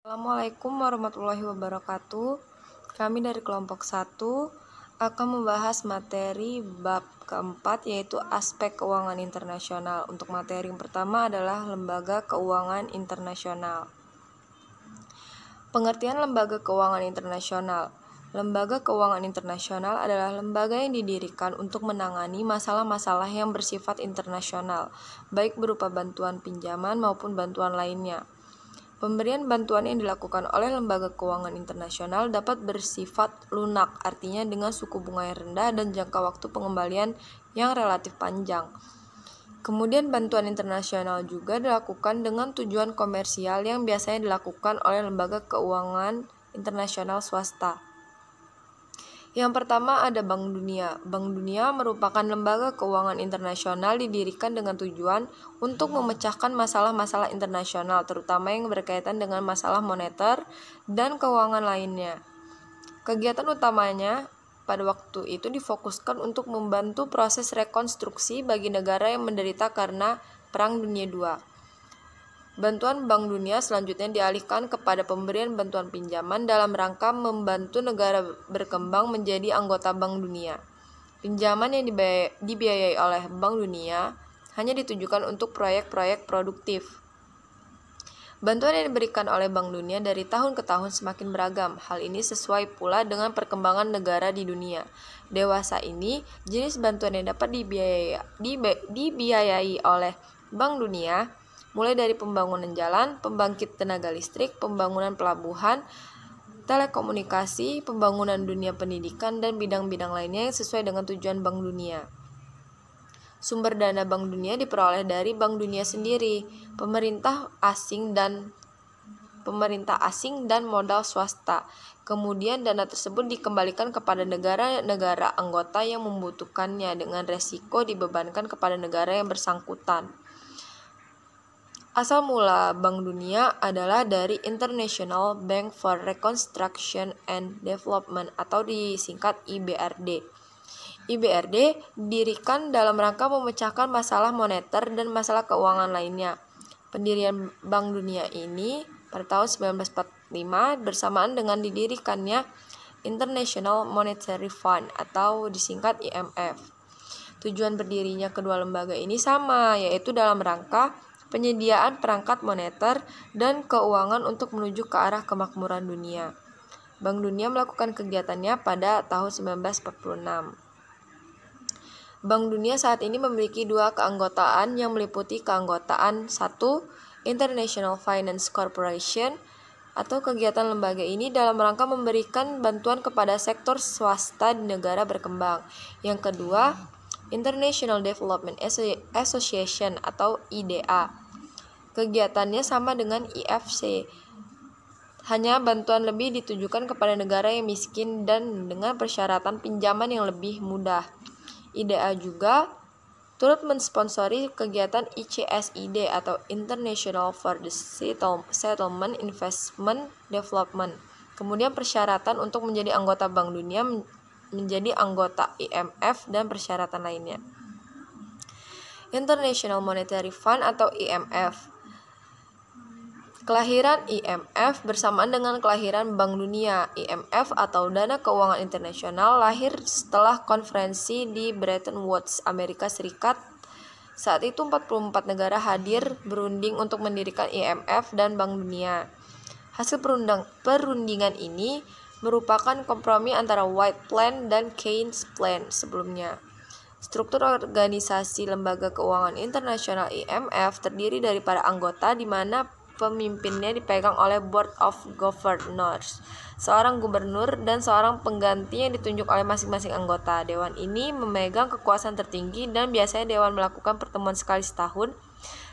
Assalamualaikum warahmatullahi wabarakatuh. Kami dari kelompok 1 akan membahas materi bab keempat, yaitu aspek keuangan internasional. Untuk materi yang pertama adalah lembaga keuangan internasional. Pengertian lembaga keuangan internasional. Lembaga keuangan internasional adalah lembaga yang didirikan untuk menangani masalah-masalah yang bersifat internasional, baik berupa bantuan pinjaman maupun bantuan lainnya. Pemberian bantuan yang dilakukan oleh lembaga keuangan internasional dapat bersifat lunak, artinya dengan suku bunga yang rendah dan jangka waktu pengembalian yang relatif panjang. Kemudian bantuan internasional juga dilakukan dengan tujuan komersial yang biasanya dilakukan oleh lembaga keuangan internasional swasta. Yang pertama ada Bank Dunia. Bank Dunia merupakan lembaga keuangan internasional didirikan dengan tujuan untuk memecahkan masalah-masalah internasional, terutama yang berkaitan dengan masalah moneter dan keuangan lainnya. Kegiatan utamanya pada waktu itu difokuskan untuk membantu proses rekonstruksi bagi negara yang menderita karena Perang Dunia II. Bantuan Bank Dunia selanjutnya dialihkan kepada pemberian bantuan pinjaman dalam rangka membantu negara berkembang menjadi anggota Bank Dunia. Pinjaman yang dibiayai oleh Bank Dunia hanya ditujukan untuk proyek-proyek produktif. Bantuan yang diberikan oleh Bank Dunia dari tahun ke tahun semakin beragam. Hal ini sesuai pula dengan perkembangan negara di dunia. Dewasa ini, jenis bantuan yang dapat dibiayai oleh Bank Dunia mulai dari pembangunan jalan, pembangkit tenaga listrik, pembangunan pelabuhan, telekomunikasi, pembangunan dunia pendidikan, dan bidang-bidang lainnya yang sesuai dengan tujuan Bank Dunia. Sumber dana Bank Dunia diperoleh dari Bank Dunia sendiri, pemerintah asing dan modal swasta. Kemudian dana tersebut dikembalikan kepada negara-negara anggota yang membutuhkannya dengan resiko dibebankan kepada negara yang bersangkutan. Asal mula Bank Dunia adalah dari International Bank for Reconstruction and Development atau disingkat IBRD. IBRD didirikan dalam rangka memecahkan masalah moneter dan masalah keuangan lainnya. Pendirian Bank Dunia ini pada tahun 1945 bersamaan dengan didirikannya International Monetary Fund atau disingkat IMF. Tujuan berdirinya kedua lembaga ini sama, yaitu dalam rangka penyediaan perangkat moneter dan keuangan untuk menuju ke arah kemakmuran dunia. Bank Dunia melakukan kegiatannya pada tahun 1946. Bank Dunia saat ini memiliki dua keanggotaan yang meliputi keanggotaan 1. International Finance Corporation atau kegiatan lembaga ini dalam rangka memberikan bantuan kepada sektor swasta di negara berkembang. Yang kedua, International Development Association atau IDA. Kegiatannya sama dengan IFC, hanya bantuan lebih ditujukan kepada negara yang miskin dan dengan persyaratan pinjaman yang lebih mudah. IDA juga turut mensponsori kegiatan ICSID atau International for the Settlement Investment Development. Kemudian persyaratan untuk menjadi anggota Bank Dunia menjadi anggota IMF dan persyaratan lainnya. International Monetary Fund atau IMF. Kelahiran IMF bersamaan dengan kelahiran Bank Dunia. IMF atau Dana Keuangan Internasional lahir setelah konferensi di Bretton Woods, Amerika Serikat. Saat itu 44 negara hadir berunding untuk mendirikan IMF dan Bank Dunia. Hasil perundingan ini merupakan kompromi antara White Plan dan Keynes Plan sebelumnya. Struktur organisasi Lembaga Keuangan Internasional IMF terdiri dari para anggota di mana pemimpinnya dipegang oleh Board of Governors, seorang gubernur dan seorang pengganti yang ditunjuk oleh masing-masing anggota. Dewan ini memegang kekuasaan tertinggi dan biasanya dewan melakukan pertemuan sekali setahun.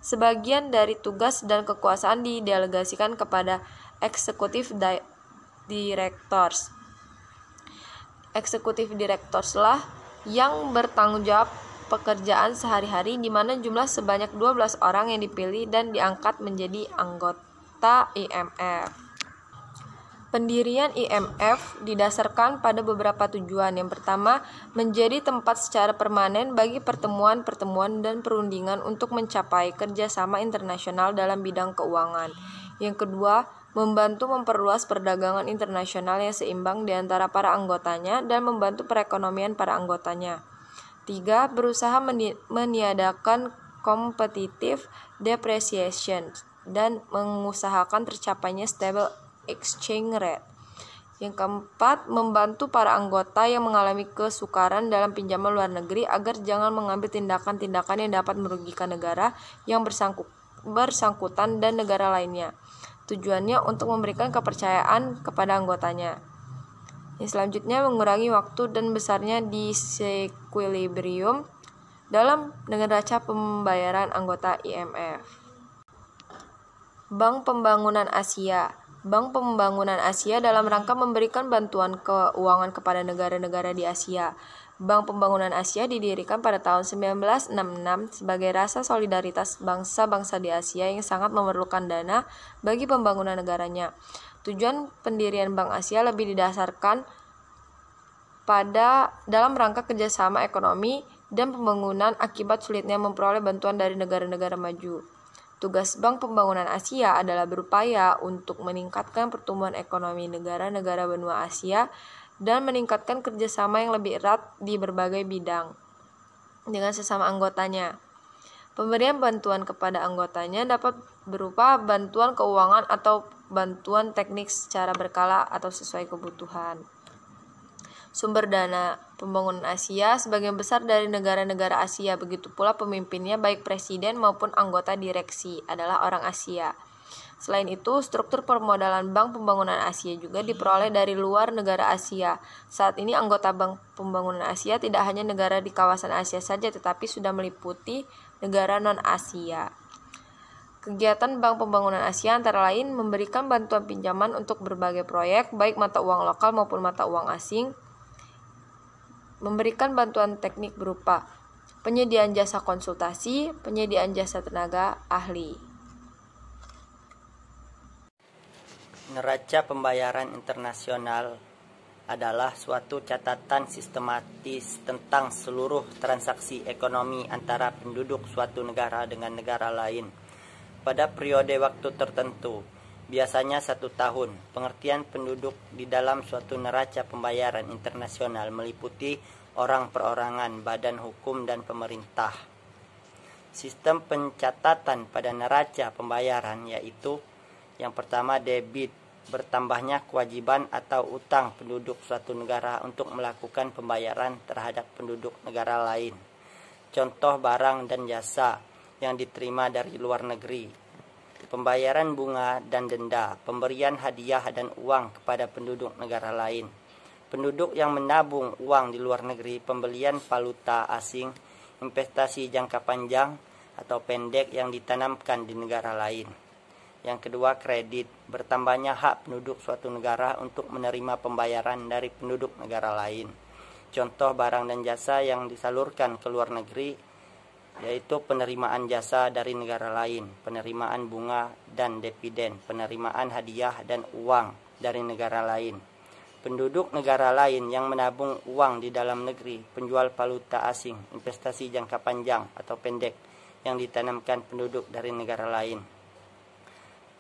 Sebagian dari tugas dan kekuasaan didelegasikan kepada Executive Directors. Executive Directors lah yang bertanggung jawab pekerjaan sehari-hari, di mana jumlah sebanyak 12 orang yang dipilih dan diangkat menjadi anggota IMF. Pendirian IMF didasarkan pada beberapa tujuan. Yang pertama, menjadi tempat secara permanen bagi pertemuan-pertemuan dan perundingan untuk mencapai kerjasama internasional dalam bidang keuangan. Yang kedua, membantu memperluas perdagangan internasional yang seimbang di antara para anggotanya dan membantu perekonomian para anggotanya. 3. Berusaha meniadakan competitive depreciation dan mengusahakan tercapainya stable exchange rate. Yang keempat, membantu para anggota yang mengalami kesukaran dalam pinjaman luar negeri agar jangan mengambil tindakan-tindakan yang dapat merugikan negara yang bersangkutan dan negara lainnya. Tujuannya untuk memberikan kepercayaan kepada anggotanya. Yang selanjutnya, mengurangi waktu dan besarnya disequilibrium dalam neraca pembayaran anggota IMF. Bank Pembangunan Asia. Bank Pembangunan Asia dalam rangka memberikan bantuan keuangan kepada negara-negara di Asia. Bank Pembangunan Asia didirikan pada tahun 1966 sebagai rasa solidaritas bangsa-bangsa di Asia yang sangat memerlukan dana bagi pembangunan negaranya. Tujuan pendirian Bank Asia lebih didasarkan dalam rangka kerjasama ekonomi dan pembangunan akibat sulitnya memperoleh bantuan dari negara-negara maju. Tugas Bank Pembangunan Asia adalah berupaya untuk meningkatkan pertumbuhan ekonomi negara-negara benua Asia dan meningkatkan kerjasama yang lebih erat di berbagai bidang dengan sesama anggotanya. Pemberian bantuan kepada anggotanya dapat berupa bantuan keuangan atau bantuan teknik secara berkala atau sesuai kebutuhan. Sumber dana pembangunan Asia sebagian besar dari negara-negara Asia, begitu pula pemimpinnya baik presiden maupun anggota direksi adalah orang Asia. Selain itu, struktur permodalan Bank Pembangunan Asia juga diperoleh dari luar negara Asia. Saat ini anggota Bank Pembangunan Asia tidak hanya negara di kawasan Asia saja, tetapi sudah meliputi negara non-Asia. Kegiatan Bank Pembangunan Asia antara lain memberikan bantuan pinjaman untuk berbagai proyek, baik mata uang lokal maupun mata uang asing, memberikan bantuan teknik berupa penyediaan jasa konsultasi, penyediaan jasa tenaga ahli. Neraca pembayaran internasional adalah suatu catatan sistematis tentang seluruh transaksi ekonomi antara penduduk suatu negara dengan negara lain pada periode waktu tertentu, biasanya 1 tahun. Pengertian penduduk di dalam suatu neraca pembayaran internasional meliputi orang perorangan, badan hukum, dan pemerintah. Sistem pencatatan pada neraca pembayaran yaitu yang pertama debit, bertambahnya kewajiban atau utang penduduk suatu negara untuk melakukan pembayaran terhadap penduduk negara lain. Contoh barang dan jasa yang diterima dari luar negeri, pembayaran bunga dan denda, pemberian hadiah dan uang kepada penduduk negara lain, penduduk yang menabung uang di luar negeri, pembelian valuta asing, investasi jangka panjang atau pendek yang ditanamkan di negara lain. Yang kedua, kredit, bertambahnya hak penduduk suatu negara untuk menerima pembayaran dari penduduk negara lain. Contoh barang dan jasa yang disalurkan ke luar negeri yaitu penerimaan jasa dari negara lain, penerimaan bunga dan dividen, penerimaan hadiah dan uang dari negara lain. Penduduk negara lain yang menabung uang di dalam negeri, penjual valuta asing, investasi jangka panjang atau pendek yang ditanamkan penduduk dari negara lain.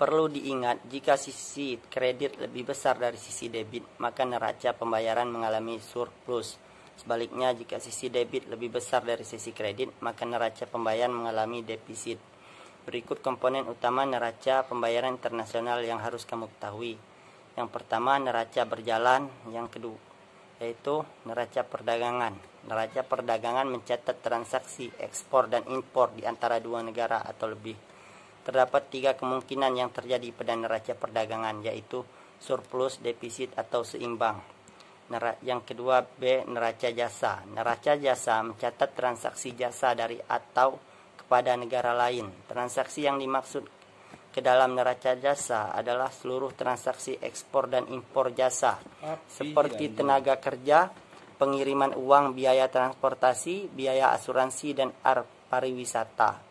Perlu diingat, jika sisi kredit lebih besar dari sisi debit, maka neraca pembayaran mengalami surplus. Sebaliknya, jika sisi debit lebih besar dari sisi kredit, maka neraca pembayaran mengalami defisit. Berikut komponen utama neraca pembayaran internasional yang harus kamu ketahui. Yang pertama, neraca berjalan. Yang kedua, yaitu neraca perdagangan. Neraca perdagangan mencatat transaksi ekspor dan impor di antara dua negara atau lebih. Terdapat 3 kemungkinan yang terjadi pada neraca perdagangan, yaitu surplus, defisit, atau seimbang. Yang kedua, B. Neraca jasa. Neraca jasa mencatat transaksi jasa dari atau kepada negara lain. Transaksi yang dimaksud ke dalam neraca jasa adalah seluruh transaksi ekspor dan impor jasa, seperti tenaga kerja, pengiriman uang, biaya transportasi, biaya asuransi, dan pariwisata.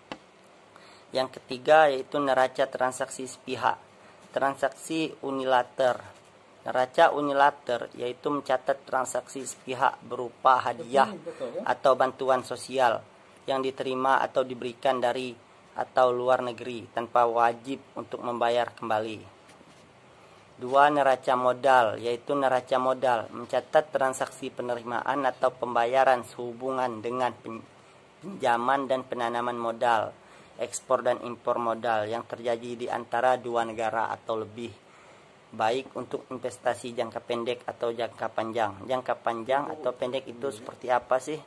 Yang ketiga yaitu neraca transaksi sepihak, transaksi unilater. Neraca unilater yaitu mencatat transaksi sepihak berupa hadiah atau bantuan sosial yang diterima atau diberikan dari atau luar negeri tanpa wajib untuk membayar kembali. 2. Neraca modal, yaitu neraca modal mencatat transaksi penerimaan atau pembayaran sehubungan dengan pinjaman dan penanaman modal, ekspor dan impor modal yang terjadi di antara dua negara atau lebih, baik untuk investasi jangka pendek atau jangka panjang. Jangka panjang atau pendek itu seperti apa sih?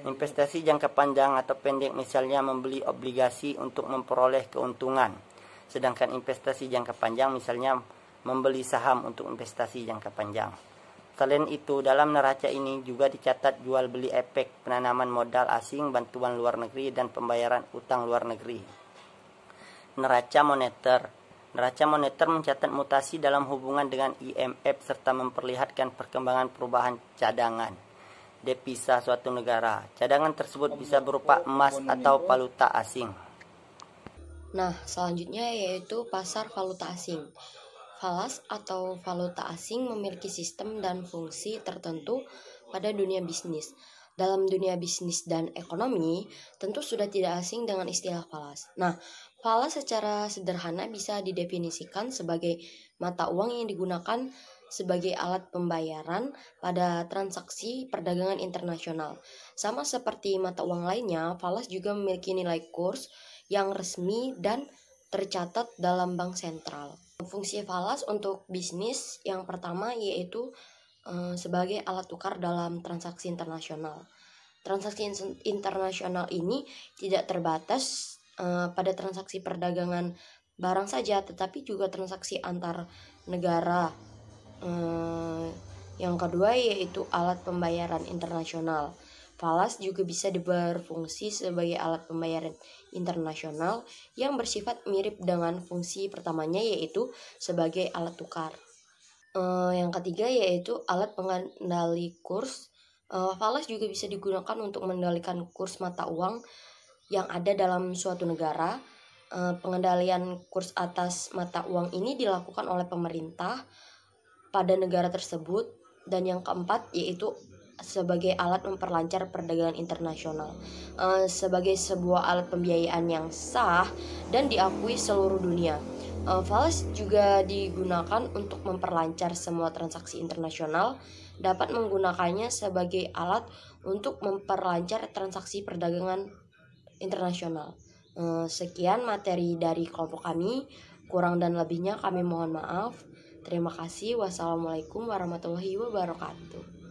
Investasi jangka panjang atau pendek misalnya membeli obligasi untuk memperoleh keuntungan. Sedangkan investasi jangka panjang misalnya membeli saham untuk investasi jangka panjang. Selain itu, dalam neraca ini juga dicatat jual beli efek penanaman modal asing, bantuan luar negeri, dan pembayaran utang luar negeri. Neraca moneter. Neraca moneter mencatat mutasi dalam hubungan dengan IMF serta memperlihatkan perkembangan perubahan cadangan devisa suatu negara. Cadangan tersebut bisa berupa emas atau valuta asing. Nah, selanjutnya yaitu pasar valuta asing. Falas atau valuta asing memiliki sistem dan fungsi tertentu pada dunia bisnis. Dalam dunia bisnis dan ekonomi, tentu sudah tidak asing dengan istilah falas. Nah, falas secara sederhana bisa didefinisikan sebagai mata uang yang digunakan sebagai alat pembayaran pada transaksi perdagangan internasional. Sama seperti mata uang lainnya, falas juga memiliki nilai kurs yang resmi dan tercatat dalam bank sentral. Fungsi falas untuk bisnis yang pertama yaitu sebagai alat tukar dalam transaksi internasional. Transaksi internasional ini tidak terbatas pada transaksi perdagangan barang saja, tetapi juga transaksi antar negara. Yang kedua yaitu alat pembayaran internasional. Falas juga bisa berfungsi sebagai alat pembayaran internasional yang bersifat mirip dengan fungsi pertamanya yaitu sebagai alat tukar. Yang ketiga yaitu alat pengendali kurs. Falas juga bisa digunakan untuk mengendalikan kurs mata uang yang ada dalam suatu negara. Pengendalian kurs atas mata uang ini dilakukan oleh pemerintah pada negara tersebut. Dan yang keempat yaitu sebagai alat memperlancar perdagangan internasional, sebagai sebuah alat pembiayaan yang sah dan diakui seluruh dunia. Falas juga digunakan untuk memperlancar semua transaksi internasional, dapat menggunakannya sebagai alat untuk memperlancar transaksi perdagangan internasional. Sekian materi dari kelompok kami, kurang dan lebihnya kami mohon maaf. Terima kasih. Wassalamualaikum warahmatullahi wabarakatuh.